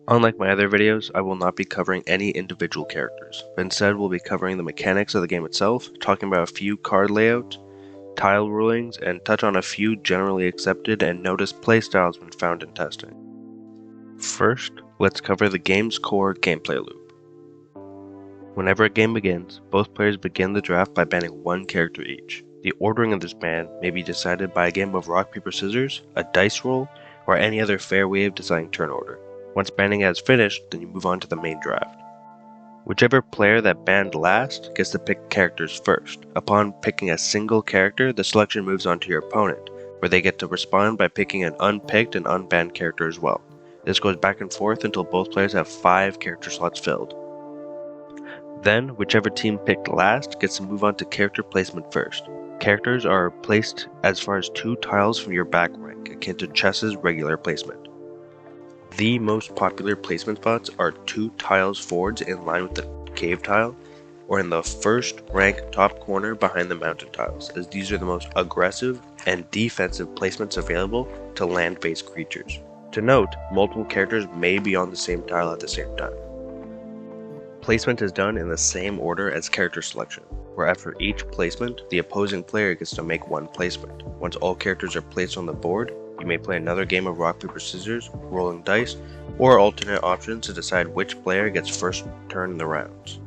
Unlike my other videos, I will not be covering any individual characters, but instead we'll be covering the mechanics of the game itself, talking about a few card layouts, tile rulings, and touch on a few generally accepted and noticed playstyles when found in testing. First, let's cover the game's core gameplay loop. Whenever a game begins, both players begin the draft by banning one character each. The ordering of this ban may be decided by a game of rock, paper, scissors, a dice roll, or any other fair way of deciding turn order. Once banning has finished, then you move on to the main draft. Whichever player that banned last gets to pick characters first. Upon picking a single character, the selection moves on to your opponent, where they get to respond by picking an unpicked and unbanned character as well. This goes back and forth until both players have 5 character slots filled. Then, whichever team picked last gets to move on to character placement first. Characters are placed as far as 2 tiles from your back rank, akin to chess's regular placement. The most popular placement spots are 2 tiles forwards in line with the cave tile, or in the first rank top corner behind the mountain tiles, as these are the most aggressive and defensive placements available to land-based creatures. To note, multiple characters may be on the same tile at the same time. Placement is done in the same order as character selection, where after each placement, the opposing player gets to make one placement. Once all characters are placed on the board, you may play another game of rock, paper, scissors, rolling dice, or alternate options to decide which player gets first turn in the rounds.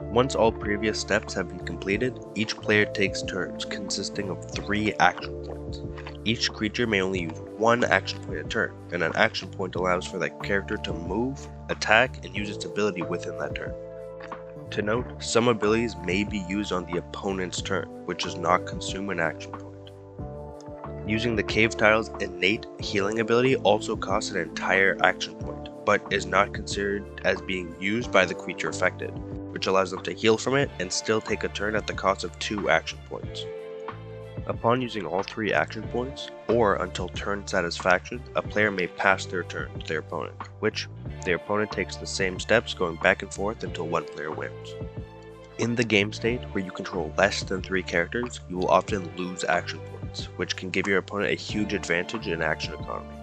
Once all previous steps have been completed, each player takes turns consisting of 3 action points. Each creature may only use 1 action point a turn, and an action point allows for that character to move, attack, and use its ability within that turn. To note, some abilities may be used on the opponent's turn, which does not consume an action point. Using the cave tile's innate healing ability also costs an entire action point, but is not considered as being used by the creature affected, which allows them to heal from it and still take a turn at the cost of 2 action points. Upon using all 3 action points, or until turn satisfaction, a player may pass their turn to their opponent, which their opponent takes the same steps going back and forth until one player wins. In the game state where you control less than 3 characters, you will often lose action points, which can give your opponent a huge advantage in action economy.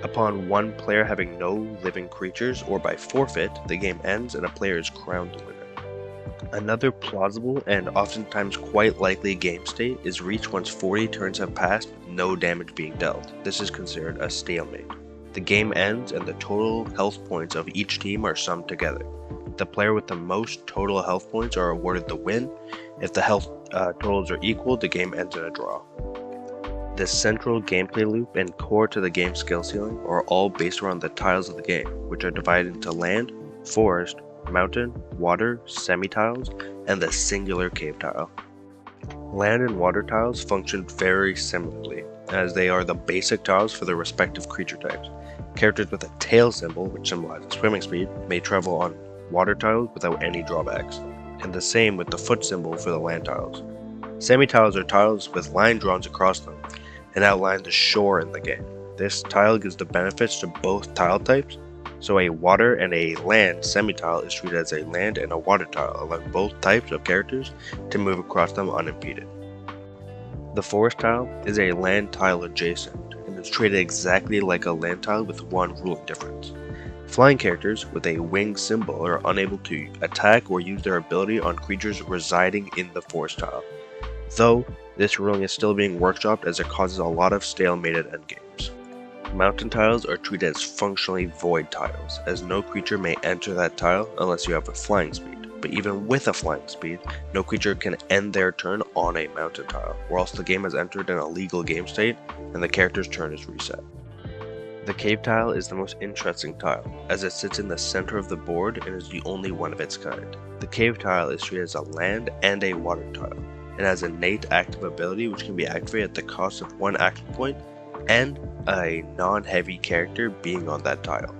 Upon one player having no living creatures, or by forfeit, the game ends and a player is crowned the winner. Another plausible and oftentimes quite likely game state is reached once 40 turns have passed with no damage being dealt. This is considered a stalemate. The game ends and the total health points of each team are summed together. The player with the most total health points are awarded the win. If the health totals are equal, the game ends in a draw. The central gameplay loop and core to the game's skill ceiling are all based around the tiles of the game, which are divided into land, forest, mountain, water, semi-tiles, and the singular cave tile. Land and water tiles function very similarly, as they are the basic tiles for their respective creature types. Characters with a tail symbol, which symbolizes swimming speed, may travel on water tiles without any drawbacks, and the same with the foot symbol for the land tiles. Semi-tiles are tiles with line drawn across them and outline the shore in the game. This tile gives the benefits to both tile types, so a water and a land semi-tile is treated as a land and a water tile, allowing both types of characters to move across them unimpeded. The forest tile is a land tile adjacent, and is treated exactly like a land tile with one ruling difference. Flying characters with a wing symbol are unable to attack or use their ability on creatures residing in the forest tile, though this ruling is still being workshopped as it causes a lot of stalemated endgames. Mountain tiles are treated as functionally void tiles, as no creature may enter that tile unless you have a flying speed, but even with a flying speed, no creature can end their turn on a mountain tile, or else the game has entered an illegal game state and the character's turn is reset. The cave tile is the most interesting tile, as it sits in the center of the board and is the only one of its kind. The cave tile is treated as a land and a water tile, and has innate active ability which can be activated at the cost of 1 action point and a non-heavy character being on that tile.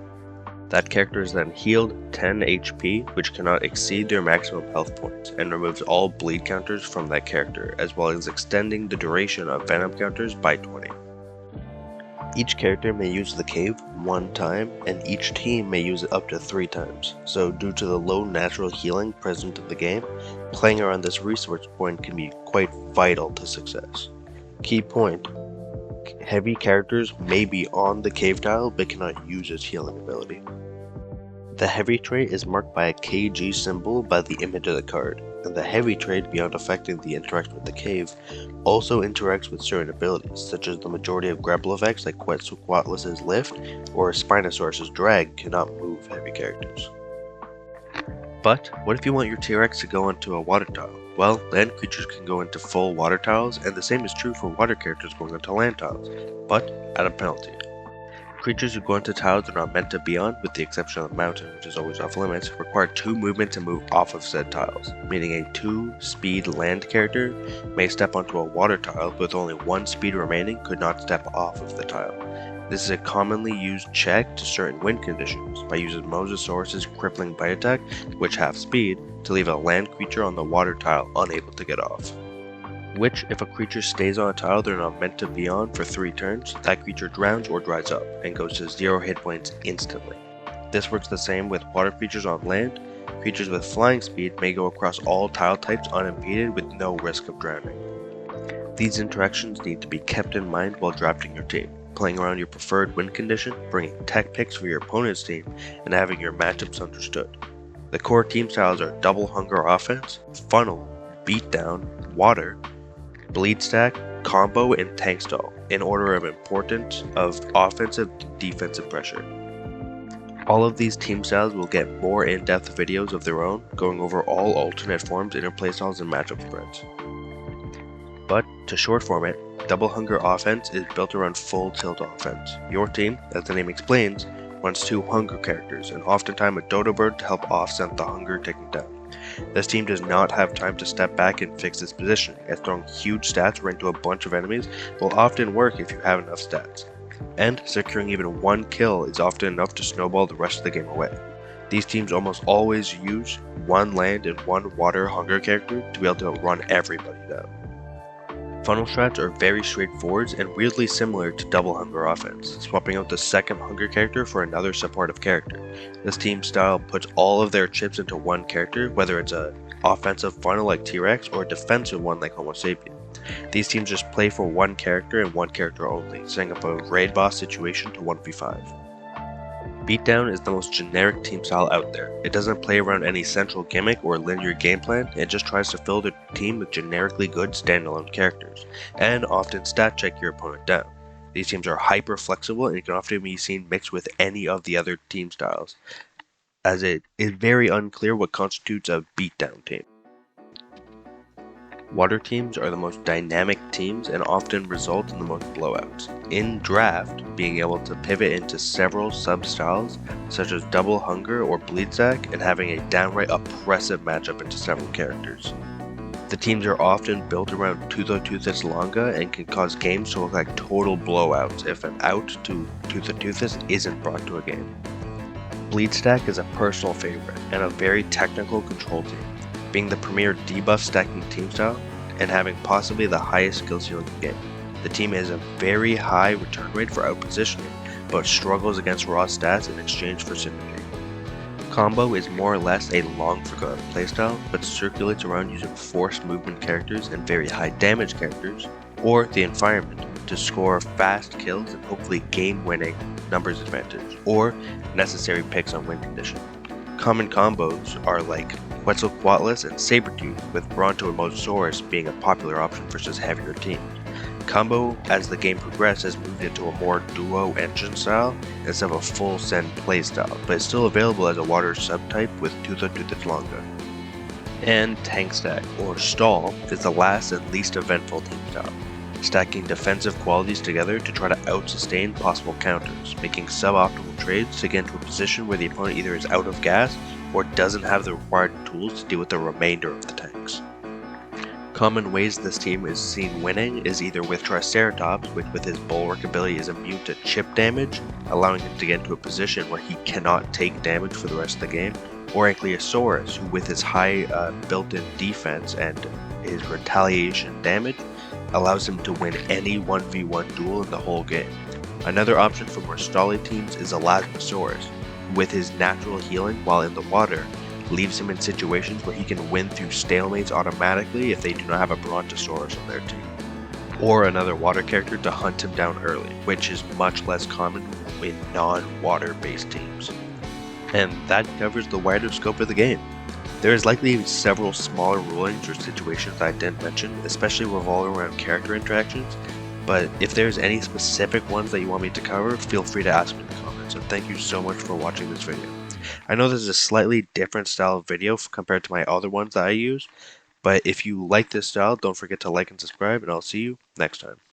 That character is then healed 10 HP, which cannot exceed their maximum health points, and removes all bleed counters from that character, as well as extending the duration of venom counters by 20. Each character may use the cave 1 time, and each team may use it up to 3 times, so due to the low natural healing present in the game, playing around this resource point can be quite vital to success. Key point: Heavy characters may be on the cave tile but cannot use its healing ability. The heavy trait is marked by a KG symbol by the image of the card, and the heavy trait, beyond affecting the interaction with the cave, also interacts with certain abilities, such as the majority of grapple effects like Quetzalcoatlus' Lift or Spinosaurus' Drag cannot move heavy characters. But what if you want your T-Rex to go into a water tile? Well, land creatures can go into full water tiles, and the same is true for water characters going into land tiles, but at a penalty. Creatures who go into tiles they're not meant to be on, with the exception of the mountain, which is always off limits, require 2 movement to move off of said tiles, meaning a 2-speed land character may step onto a water tile, but with only 1 speed remaining could not step off of the tile. This is a commonly used check to certain wind conditions, by using Mosasaurus' crippling bite attack, which half speed, to leave a land creature on the water tile unable to get off. Which, if a creature stays on a tile they're not meant to be on for 3 turns, that creature drowns or dries up, and goes to 0 hit points instantly. This works the same with water creatures on land. Creatures with flying speed may go across all tile types unimpeded with no risk of drowning. These interactions need to be kept in mind while drafting your team, playing around your preferred win condition, bringing tech picks for your opponent's team, and having your matchups understood. The core team styles are Double Hunger Offense, Funnel, Beatdown, Water, Bleed Stack, Combo, and Tank Stall, in order of importance of offensive and defensive pressure. All of these team styles will get more in-depth videos of their own, going over all alternate forms, interplay styles, and matchup spreads. But, to short form it, Double Hunger Offense is built around full tilt offense. Your team, as the name explains, runs 2 hunger characters, and oftentimes a dodo bird to help offset the hunger ticking down. This team does not have time to step back and fix its positioning, as throwing huge stats right into a bunch of enemies will often work if you have enough stats. And securing even 1 kill is often enough to snowball the rest of the game away. These teams almost always use 1 land and 1 water hunger character to be able to run everybody down. Funnel strats are very straightforward and weirdly similar to Double Hunger Offense, swapping out the second hunger character for another supportive character. This team style puts all of their chips into 1 character, whether it's an offensive funnel like T-Rex or a defensive one like Homo sapien. These teams just play for 1 character and 1 character only, setting up a raid boss situation to 1v5. Beatdown is the most generic team style out there. It doesn't play around any central gimmick or linear game plan, it just tries to fill the team with generically good standalone characters, and often stat check your opponent down. These teams are hyper flexible and can often be seen mixed with any of the other team styles, as it is very unclear what constitutes a beatdown team. Water teams are the most dynamic teams and often result in the most blowouts. In draft, being able to pivot into several sub-styles such as Double Hunger or Bleed Stack and having a downright oppressive matchup into several characters. The teams are often built around Toothless Longa and can cause games to look like total blowouts if an out to Toothless isn't brought to a game. Bleed Stack is a personal favorite and a very technical control team, being the premier debuff stacking team style and having possibly the highest skill ceiling in the game. The team has a very high return rate for outpositioning, but struggles against raw stats in exchange for synergy. Combo is more or less a long forgotten playstyle, but circulates around using forced movement characters and very high damage characters, or the environment, to score fast kills and hopefully game-winning numbers advantage, or necessary picks on win condition. Common combos are like Quetzalcoatlus and Sabertooth, with Bronto and Mosasaurus being a popular option versus heavier teams. Combo, as the game progressed, has moved into a more duo engine style instead of a full send play style, but is still available as a water subtype with Toothless Longa. And Tank Stack, or Stall, is the last and least eventful team style, stacking defensive qualities together to try to out-sustain possible counters, making suboptimal trades to get into a position where the opponent either is out of gas or doesn't have the required tools to deal with the remainder of the tanks. Common ways this team is seen winning is either with Triceratops, which with his bulwark ability is immune to chip damage, allowing him to get into a position where he cannot take damage for the rest of the game, or Ankylosaurus, who with his high built-in defense and his retaliation damage, allows him to win any 1v1 duel in the whole game. Another option for more stally teams is Elasmosaurus, who with his natural healing while in the water, leaves him in situations where he can win through stalemates automatically if they do not have a Brontosaurus on their team. or another water character to hunt him down early, which is much less common in non-water based teams. And that covers the wider scope of the game. There is likely several smaller rulings or situations that I didn't mention, especially revolving around character interactions, but if there's any specific ones that you want me to cover, feel free to ask me in the comments, and thank you so much for watching this video. I know this is a slightly different style of video compared to my other ones that I use, but if you like this style, don't forget to like and subscribe, and I'll see you next time.